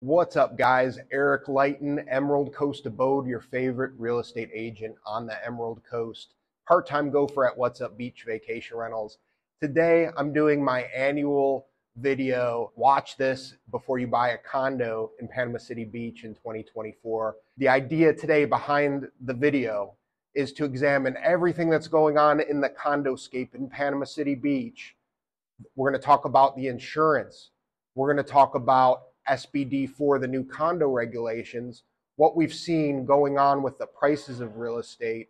What's up, guys? Eric Lighton, Emerald Coast Abode, your favorite real estate agent on the Emerald Coast. Part-time gopher at What's Up Beach Vacation Rentals. Today, I'm doing my annual video. Watch this before you buy a condo in Panama City Beach in 2024. The idea today behind the video is to examine everything that's going on in the condoscape in Panama City Beach. We're going to talk about the insurance. We're going to talk about SBD4, the new condo regulations, what we've seen going on with the prices of real estate,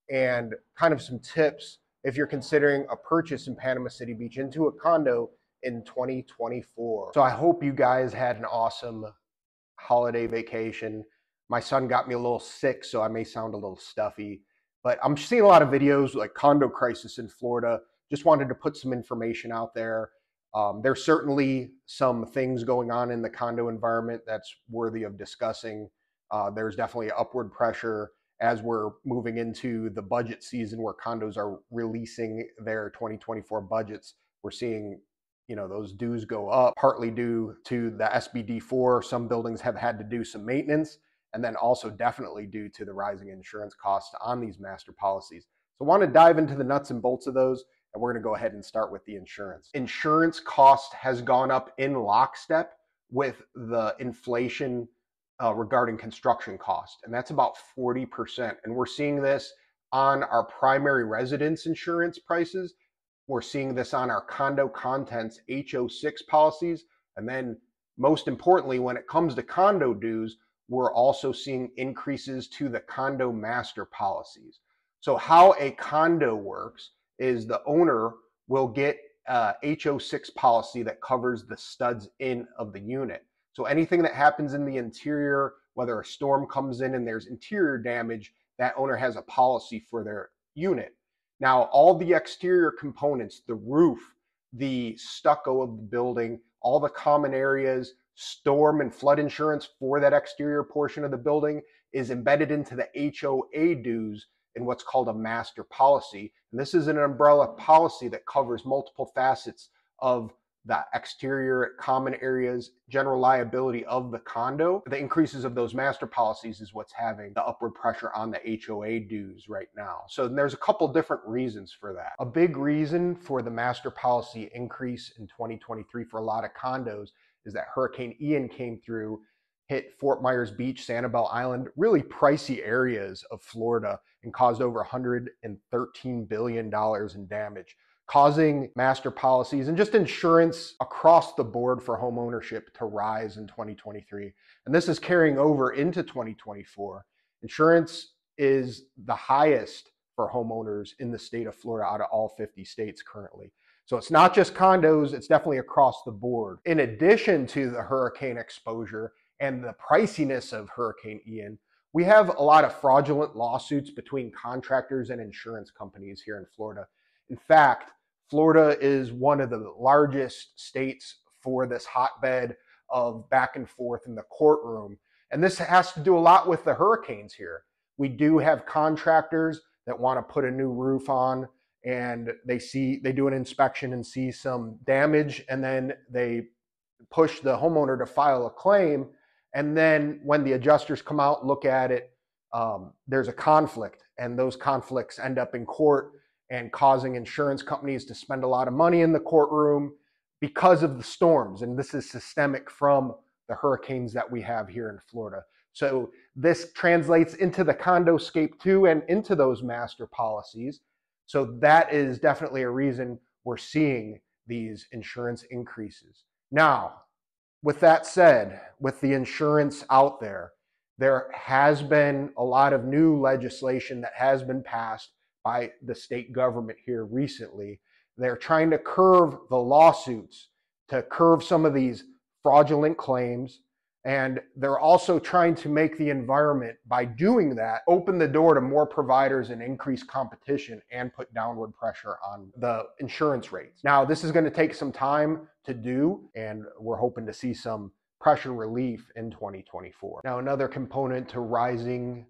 and kind of some tips if you're considering a purchase in Panama City Beach into a condo in 2024. So I hope you guys had an awesome holiday vacation. My son got me a little sick, so I may sound a little stuffy, but I'm seeing a lot of videos like condo crisis in Florida. Just wanted to put some information out there. There's certainly some things going on in the condo environment that's worthy of discussing. There's definitely upward pressure as we're moving into the budget season where condos are releasing their 2024 budgets. We're seeing, those dues go up, partly due to the SBD4. Some buildings have had to do some maintenance, and then also definitely due to the rising insurance costs on these master policies. So I want to dive into the nuts and bolts of those. And we're going to go ahead and start with the insurance. Insurance cost has gone up in lockstep with the inflation regarding construction cost, and that's about 40%. And we're seeing this on our primary residence insurance prices. We're seeing this on our condo contents HO6 policies. And then most importantly, when it comes to condo dues, we're also seeing increases to the condo master policies. So how a condo works is the owner will get a HO6 policy that covers the studs in of the unit. So anything that happens in the interior, whether a storm comes in and there's interior damage, that owner has a policy for their unit. Now, all the exterior components, the roof, the stucco of the building, all the common areas, storm and flood insurance for that exterior portion of the building is embedded into the HOA dues in what's called a master policy. And this is an umbrella policy that covers multiple facets of the exterior common areas, general liability of the condo. The increases of those master policies is what's having the upward pressure on the HOA dues right now. So there's a couple different reasons for that. A big reason for the master policy increase in 2023 for a lot of condos is that Hurricane Ian came through, hit Fort Myers Beach, Sanibel Island, really pricey areas of Florida, and caused over $113 billion in damage, causing master policies and just insurance across the board for home ownership to rise in 2023. And this is carrying over into 2024. Insurance is the highest for homeowners in the state of Florida out of all 50 states currently. So it's not just condos, it's definitely across the board. In addition to the hurricane exposure and the priciness of Hurricane Ian, we have a lot of fraudulent lawsuits between contractors and insurance companies here in Florida. In fact, Florida is one of the largest states for this hotbed of back and forth in the courtroom. And this has to do a lot with the hurricanes here. We do have contractors that want to put a new roof on, and they do an inspection and see some damage, and then they push the homeowner to file a claim. And then when the adjusters come out and look at it, there's a conflict, and those conflicts end up in court and causing insurance companies to spend a lot of money in the courtroom because of the storms. And this is systemic from the hurricanes that we have here in Florida. So this translates into the condoscape too, and into those master policies. So that is definitely a reason we're seeing these insurance increases. Now, with that said, with the insurance out there, there has been a lot of new legislation that has been passed by the state government here recently. They're trying to curb the lawsuits, to curb some of these fraudulent claims. And they're also trying to make the environment, by doing that, open the door to more providers and increase competition and put downward pressure on the insurance rates. Now, this is going to take some time to do, and we're hoping to see some pressure relief in 2024. Now, another component to rising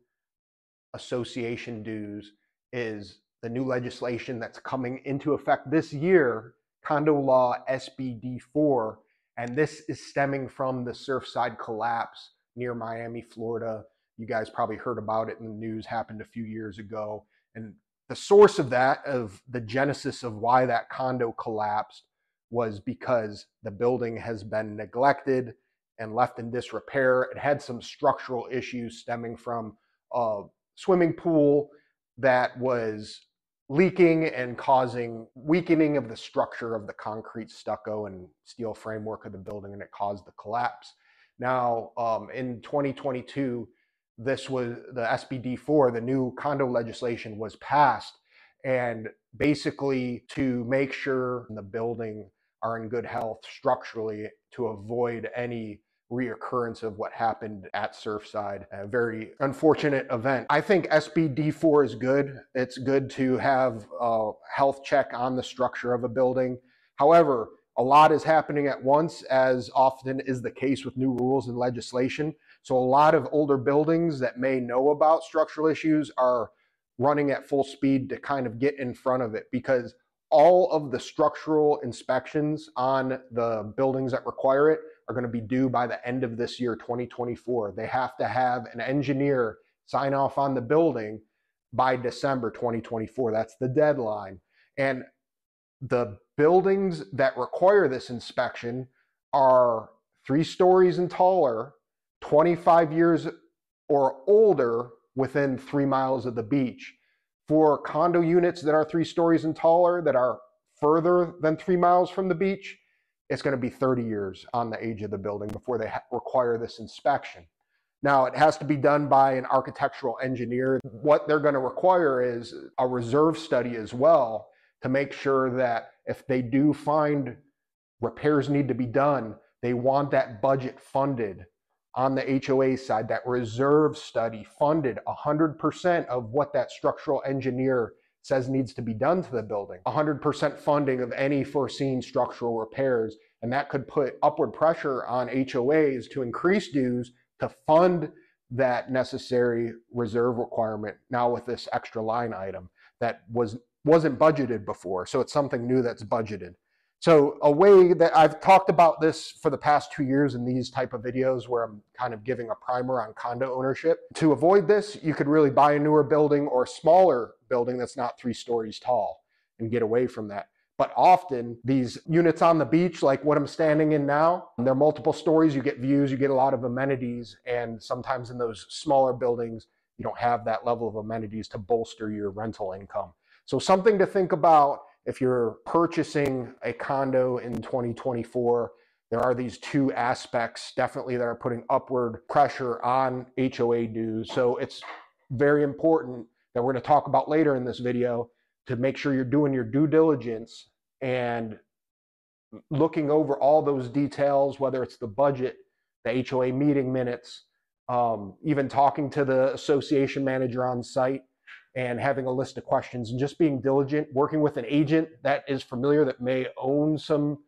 association dues is the new legislation that's coming into effect this year, Condo Law SBD4, And this is stemming from the Surfside collapse near Miami, Florida. You guys probably heard about it in the news, happened a few years ago. And the source of that, of the genesis of why that condo collapsed, was because the building has been neglected and left in disrepair. It had some structural issues stemming from a swimming pool that was leaking and causing weakening of the structure of the concrete, stucco, and steel framework of the building, and it caused the collapse. Now, in 2022, this was the SBD4, the new condo legislation was passed, and basically to make sure the building are in good health structurally to avoid any reoccurrence of what happened at Surfside, a very unfortunate event. I think SBD4 is good. It's good to have a health check on the structure of a building. However, a lot is happening at once, as often is the case with new rules and legislation. So a lot of older buildings that may know about structural issues are running at full speed to kind of get in front of it, because all of the structural inspections on the buildings that require it are going to be due by the end of this year, 2024. They have to have an engineer sign off on the building by December 2024. That's the deadline. And the buildings that require this inspection are 3 stories and taller, 25 years or older, within 3 miles of the beach. For condo units that are 3 stories and taller that are further than 3 miles from the beach, it's going to be 30 years on the age of the building before they require this inspection. Now, it has to be done by an architectural engineer. What they're going to require is a reserve study as well, to make sure that if they do find repairs need to be done, they want that budget funded on the HOA side, that reserve study funded 100% of what that structural engineer says needs to be done to the building, 100% funding of any foreseen structural repairs. And that could put upward pressure on HOAs to increase dues to fund that necessary reserve requirement now with this extra line item that wasn't budgeted before. So it's something new that's budgeted. So a way that I've talked about this for the past 2 years in these type of videos where I'm kind of giving a primer on condo ownership. To avoid this, you could really buy a newer building or a smaller building that's not 3 stories tall and get away from that. But often these units on the beach, like what I'm standing in now, they're multiple stories, you get views, you get a lot of amenities, and sometimes in those smaller buildings, you don't have that level of amenities to bolster your rental income. So something to think about if you're purchasing a condo in 2024, there are these 2 aspects definitely that are putting upward pressure on HOA dues. So it's very important that we're going to talk about later in this video to make sure you're doing your due diligence and looking over all those details, whether it's the budget, the HOA meeting minutes, even talking to the association manager on site, and having a list of questions, and just being diligent, working with an agent that is familiar, that may own some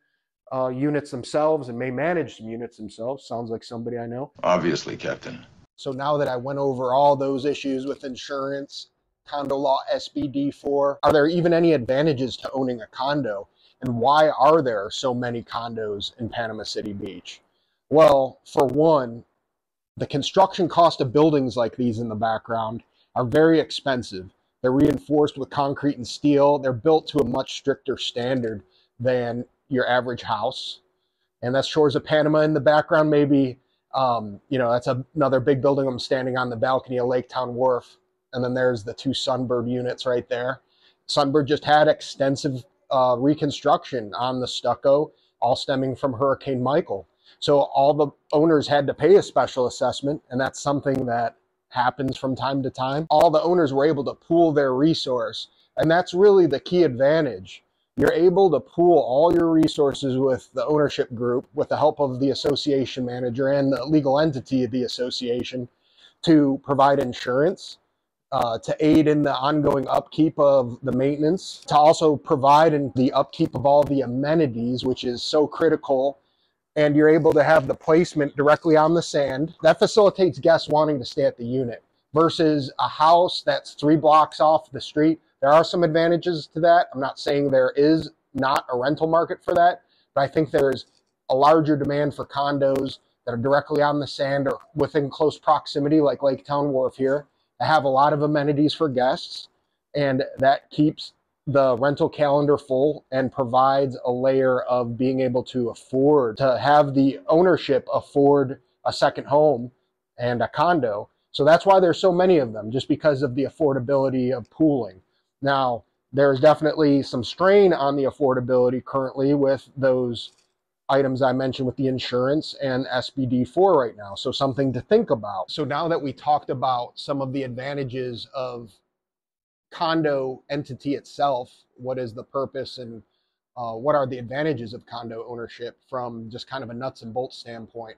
units themselves and may manage some units themselves. Sounds like somebody I know. Obviously, Captain. So now that I went over all those issues with insurance, condo law, SBD4, are there even any advantages to owning a condo? And why are there so many condos in Panama City Beach? Well, for one, the construction cost of buildings like these in the background are very expensive. They're reinforced with concrete and steel. They're built to a much stricter standard than your average house. And that's Shores of Panama in the background. Maybe, that's another big building. I'm standing on the balcony of Lake Town Wharf. And then there's the 2 Sunbird units right there. Sunbird just had extensive reconstruction on the stucco, all stemming from Hurricane Michael. So all the owners had to pay a special assessment, and that's something that happens from time to time. All the owners were able to pool their resource, and that's really the key advantage. You're able to pool all your resources with the ownership group, with the help of the association manager and the legal entity of the association, to provide insurance, to aid in the ongoing upkeep of the maintenance, to also provide in the upkeep of all the amenities, which is so critical. And you're able to have the placement directly on the sand. That facilitates guests wanting to stay at the unit versus a house that's 3 blocks off the street. There are some advantages to that. I'm not saying there is not a rental market for that, but I think there's a larger demand for condos that are directly on the sand or within close proximity, like Lake Town Wharf here, that have a lot of amenities for guests, and that keeps the rental calendar full and provides a layer of being able to afford to have the ownership afford a second home and a condo. So that's why there's so many of them, just because of the affordability of pooling. Now, there's definitely some strain on the affordability currently with those items I mentioned with the insurance and SBD4 right now. So something to think about. So now that we talked about some of the advantages of condo entity itself, what is the purpose and what are the advantages of condo ownership from just kind of a nuts and bolts standpoint,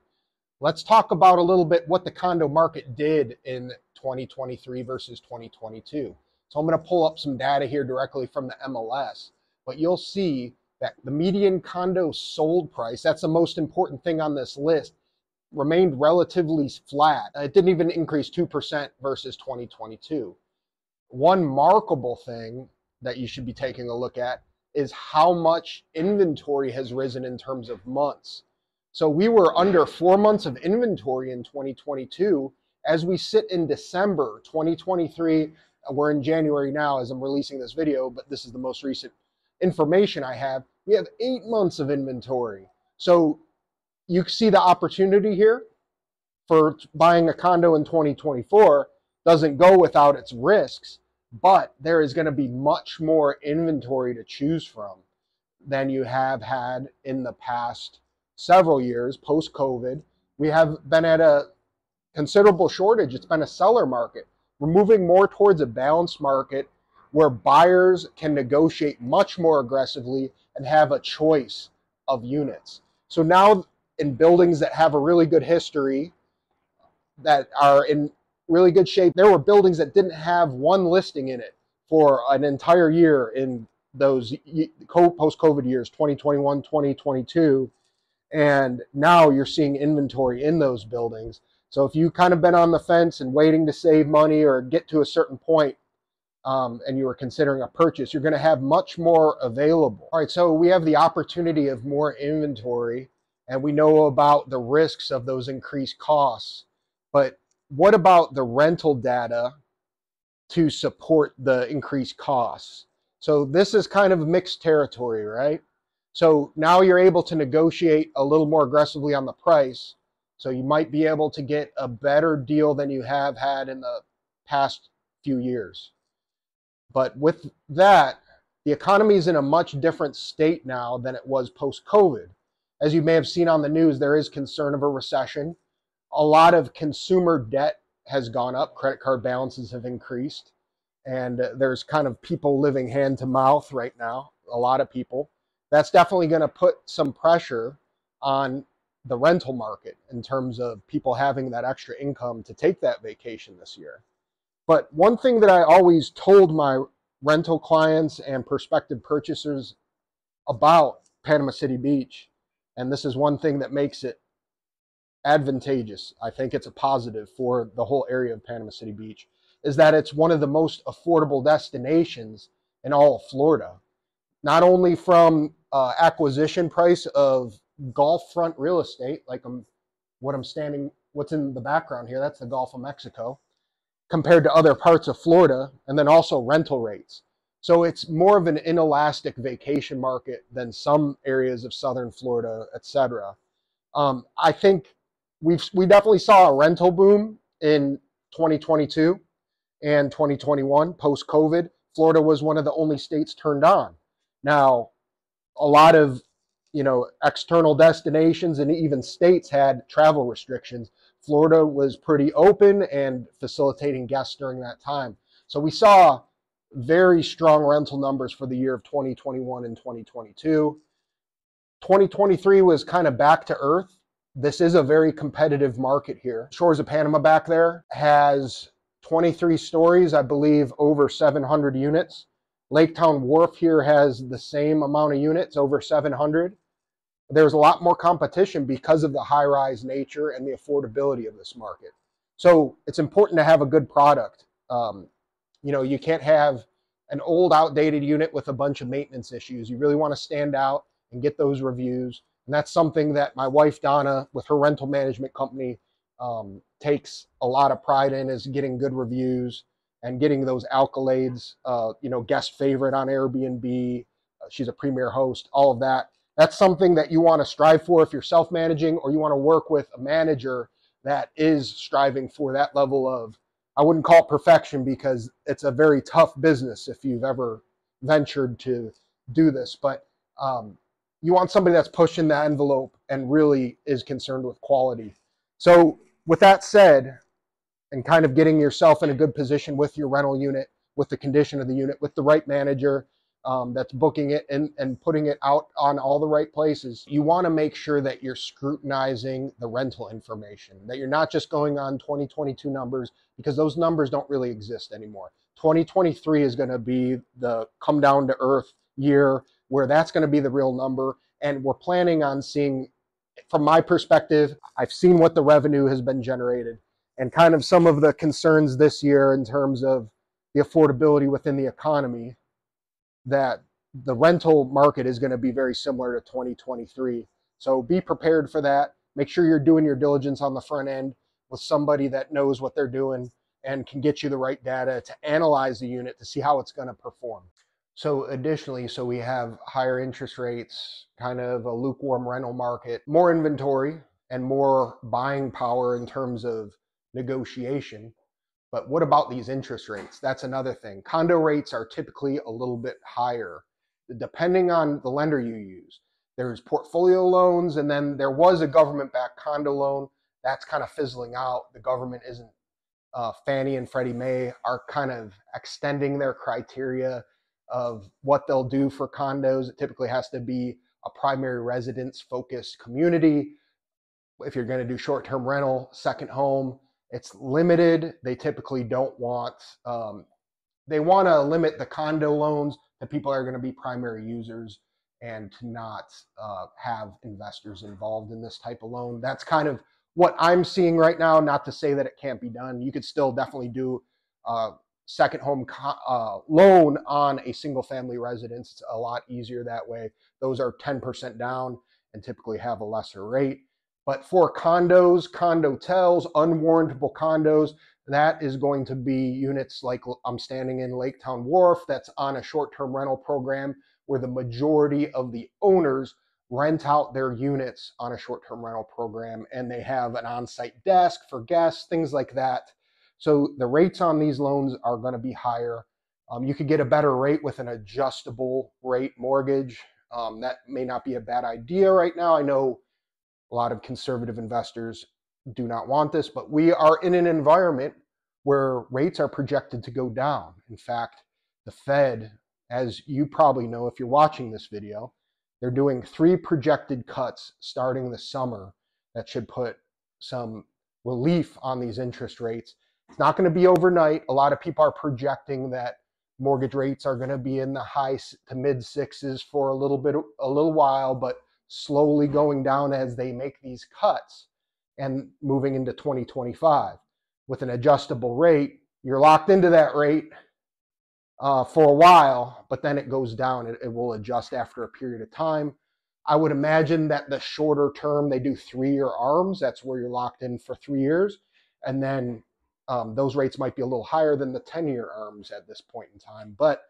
let's talk about a little bit what the condo market did in 2023 versus 2022. So I'm going to pull up some data here directly from the MLS, but you'll see that the median condo sold price, that's the most important thing on this list, remained relatively flat. It didn't even increase 2% versus 2022. One markable thing that you should be taking a look at is how much inventory has risen in terms of months. So we were under 4 months of inventory in 2022. As we sit in December 2023, we're in January now as I'm releasing this video, but this is the most recent information I have. We have 8 months of inventory. So you see the opportunity here for buying a condo in 2024 doesn't go without its risks, but there is going to be much more inventory to choose from than you have had in the past several years post-COVID. We have been at a considerable shortage. It's been a seller market. We're moving more towards a balanced market where buyers can negotiate much more aggressively and have a choice of units. So now in buildings that have a really good history, that are in really good shape, there were buildings that didn't have one listing in it for an entire year in those post-COVID years, 2021, 2022. And now you're seeing inventory in those buildings. So if you kind of been on the fence and waiting to save money or get to a certain point and you were considering a purchase, you're going to have much more available. All right, so we have the opportunity of more inventory and we know about the risks of those increased costs. But what about the rental data to support the increased costs? So this is kind of mixed territory, right? So now you're able to negotiate a little more aggressively on the price. So you might be able to get a better deal than you have had in the past few years. But with that, the economy is in a much different state now than it was post-COVID. As you may have seen on the news, there is concern of a recession. A lot of consumer debt has gone up. Credit card balances have increased. And there's kind of people living hand to mouth right now, a lot of people. That's definitely going to put some pressure on the rental market in terms of people having that extra income to take that vacation this year. But one thing that I always told my rental clients and prospective purchasers about Panama City Beach, and this is one thing that makes it advantageous, I think it's a positive for the whole area of Panama City Beach, is that it's one of the most affordable destinations in all of Florida. Not only from acquisition price of Gulf front real estate, like what's in the background here, that's the Gulf of Mexico, compared to other parts of Florida, and then also rental rates. So it's more of an inelastic vacation market than some areas of Southern Florida, etc. I think we definitely saw a rental boom in 2022 and 2021 post-COVID. Florida was one of the only states turned on. Now, a lot of external destinations and even states had travel restrictions. Florida was pretty open and facilitating guests during that time. So we saw very strong rental numbers for the year of 2021 and 2022. 2023 was kind of back to earth. This is a very competitive market here. Shores of Panama back there has 23 stories, I believe over 700 units. Lake Town Wharf here has the same amount of units, over 700. There's a lot more competition because of the high-rise nature and the affordability of this market. So it's important to have a good product. You can't have an old, outdated unit with a bunch of maintenance issues. You really want to stand out and get those reviews. And that's something that my wife, Donna, with her rental management company, takes a lot of pride in, is getting good reviews and getting those accolades, guest favorite on Airbnb. She's a premier host, all of that. That's something that you want to strive for if you're self-managing, or you want to work with a manager that is striving for that level of, I wouldn't call it perfection because it's a very tough business if you've ever ventured to do this, but you want somebody that's pushing the envelope and really is concerned with quality. So with that said, and kind of getting yourself in a good position with your rental unit, with the condition of the unit, with the right manager that's booking it and putting it out on all the right places, you want to make sure that you're scrutinizing the rental information, that you're not just going on 2022 numbers, because those numbers don't really exist anymore. 2023 is going to be the come down to earth year where that's going to be the real number. And we're planning on seeing, from my perspective, I've seen what the revenue has been generated and kind of some of the concerns this year in terms of the affordability within the economy, that the rental market is going to be very similar to 2023. So be prepared for that. Make sure you're doing your diligence on the front end with somebody that knows what they're doing and can get you the right data to analyze the unit to see how it's going to perform. So additionally, so we have higher interest rates, kind of a lukewarm rental market, more inventory and more buying power in terms of negotiation. But what about these interest rates? That's another thing. Condo rates are typically a little bit higher, depending on the lender you use. There's portfolio loans, and then there was a government-backed condo loan. That's kind of fizzling out. The government isn't, Fannie and Freddie Mae are kind of extending their criteria of what they'll do for condos. It typically has to be a primary residence-focused community. If you're going to do short-term rental, second home, it's limited. They typically don't want, they want to limit the condo loans to people that are going to be primary users and to not have investors involved in this type of loan. That's kind of what I'm seeing right now, not to say that it can't be done. You could still definitely do a second home loan on a single family residence. It's a lot easier that way. Those are 10% down and typically have a lesser rate. But for condos, condotels, unwarrantable condos, that is going to be units like I'm standing in Lake Town Wharf that's on a short-term rental program where the majority of the owners rent out their units on a short-term rental program, and they have an on-site desk for guests, things like that. So the rates on these loans are going to be higher. You could get a better rate with an adjustable rate mortgage. That may not be a bad idea right now. I know a lot of conservative investors do not want this, but we are in an environment where rates are projected to go down. In fact, the Fed, as you probably know if you're watching this video, they're doing 3 projected cuts starting this summer that should put some relief on these interest rates. It's not going to be overnight. A lot of people are projecting that mortgage rates are going to be in the high to mid 6s for a little while, but slowly going down as they make these cuts and moving into 2025. With an adjustable rate, you're locked into that rate for a while, but then it goes down. It will adjust after a period of time. I would imagine that the shorter term, they do 3-year ARMs. That's where you're locked in for 3 years. And then those rates might be a little higher than the 10-year ARMs at this point in time. But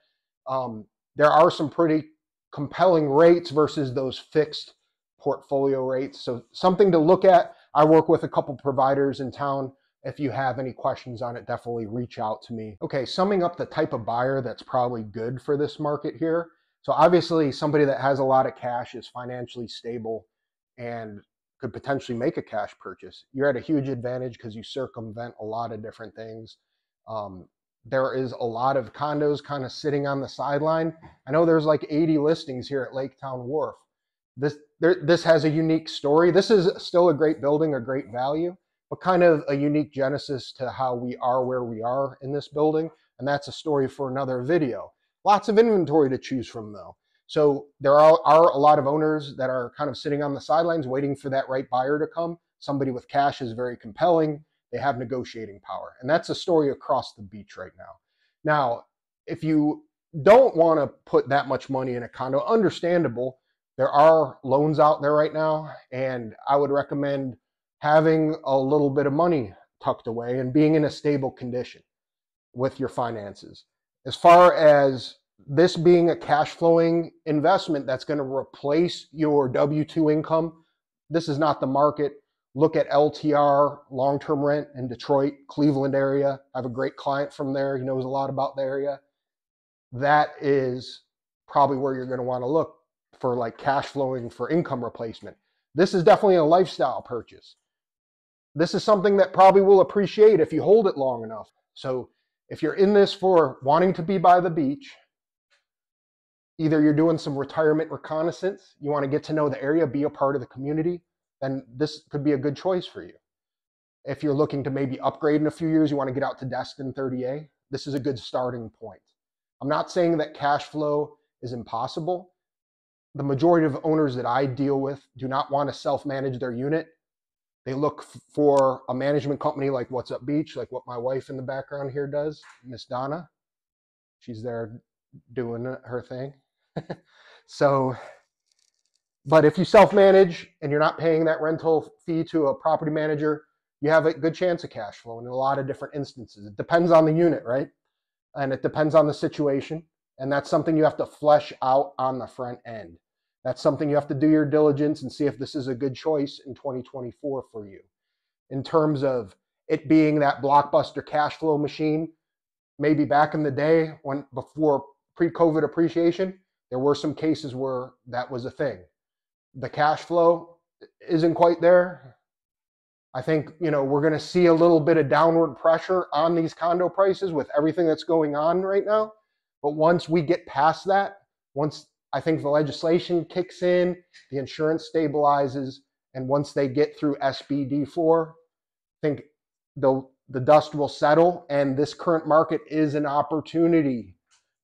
there are some pretty compelling rates versus those fixed portfolio rates. So something to look at. I work with a couple providers in town. If you have any questions on it, definitely reach out to me. Okay, summing up the type of buyer that's probably good for this market here. So obviously somebody that has a lot of cash, is financially stable, and could potentially make a cash purchase. You're at a huge advantage because you circumvent a lot of different things. There is a lot of condos kind of sitting on the sideline. I know there's like 80 listings here at Lake Town Wharf. This has a unique story. This is still a great building, a great value, but kind of a unique genesis to how we are where we are in this building. And that's a story for another video. Lots of inventory to choose from though. So there are a lot of owners that are kind of sitting on the sidelines waiting for that right buyer to come. Somebody with cash is very compelling. They have negotiating power. And that's a story across the beach right now. Now, if you don't want to put that much money in a condo, understandable, There are loans out there right now, and I would recommend having a little bit of money tucked away and being in a stable condition with your finances. As far as this being a cash flowing investment that's going to replace your W-2 income, this is not the market. Look at LTR, long-term rent in Detroit, Cleveland area. I have a great client from there. He knows a lot about the area. That is probably where you're going to want to look for like cash flowing for income replacement. This is definitely a lifestyle purchase. This is something that probably will appreciate if you hold it long enough. So if you're in this for wanting to be by the beach, either you're doing some retirement reconnaissance, you want to get to know the area, be a part of the community, then this could be a good choice for you. If you're looking to maybe upgrade in a few years, you want to get out to Destin 30A, this is a good starting point. I'm not saying that cash flow is impossible. The majority of owners that I deal with do not want to self-manage their unit. They look for a management company like What's Up Beach, like what my wife in the background here does, Miss Donna. She's there doing her thing. So, but if you self-manage and you're not paying that rental fee to a property manager, you have a good chance of cash flow in a lot of different instances. It depends on the unit, right? And it depends on the situation. And that's something you have to flesh out on the front end. That's something you have to do your diligence and see if this is a good choice in 2024 for you. In terms of it being that blockbuster cash flow machine, maybe back in the day when before pre-COVID appreciation, there were some cases where that was a thing. The cash flow isn't quite there. I think, we're going to see a little bit of downward pressure on these condo prices with everything that's going on right now. But once we get past that, once I think the legislation kicks in, the insurance stabilizes, and once they get through SBD4, I think the dust will settle, and this current market is an opportunity,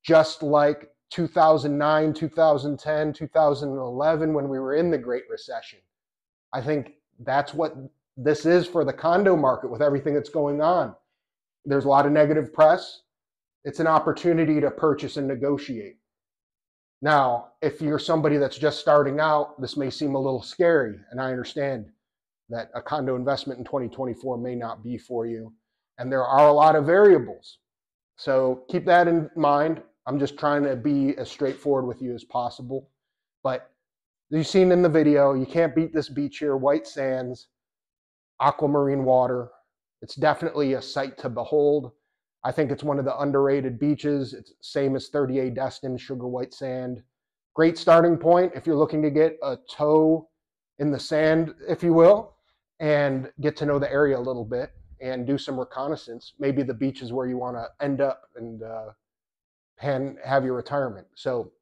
just like 2009, 2010, 2011, when we were in the Great Recession. I think that's what this is for the condo market with everything that's going on. There's a lot of negative press. It's an opportunity to purchase and negotiate. Now, if you're somebody that's just starting out, this may seem a little scary, and I understand that a condo investment in 2024 may not be for you, and there are a lot of variables. So keep that in mind. I'm just trying to be as straightforward with you as possible. But you've seen in the video, you can't beat this beach here, white sands, aquamarine water. It's definitely a sight to behold. I think it's one of the underrated beaches. It's same as 30A Destin, sugar white sand. Great starting point if you're looking to get a toe in the sand, if you will, and get to know the area a little bit and do some reconnaissance. Maybe the beach is where you want to end up and have your retirement. So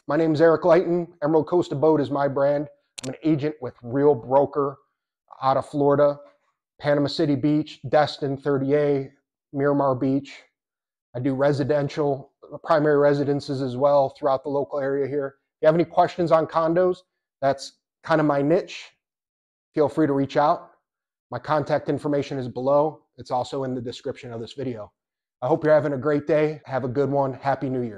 my name is Eric Lighton. Emerald Coast Abode is my brand. I'm an agent with Real Broker out of Florida, Panama City Beach, Destin 30A, Miramar Beach. I do residential, primary residences as well throughout the local area here. If you have any questions on condos, that's kind of my niche. Feel free to reach out. My contact information is below. It's also in the description of this video. I hope you're having a great day. Have a good one. Happy New Year.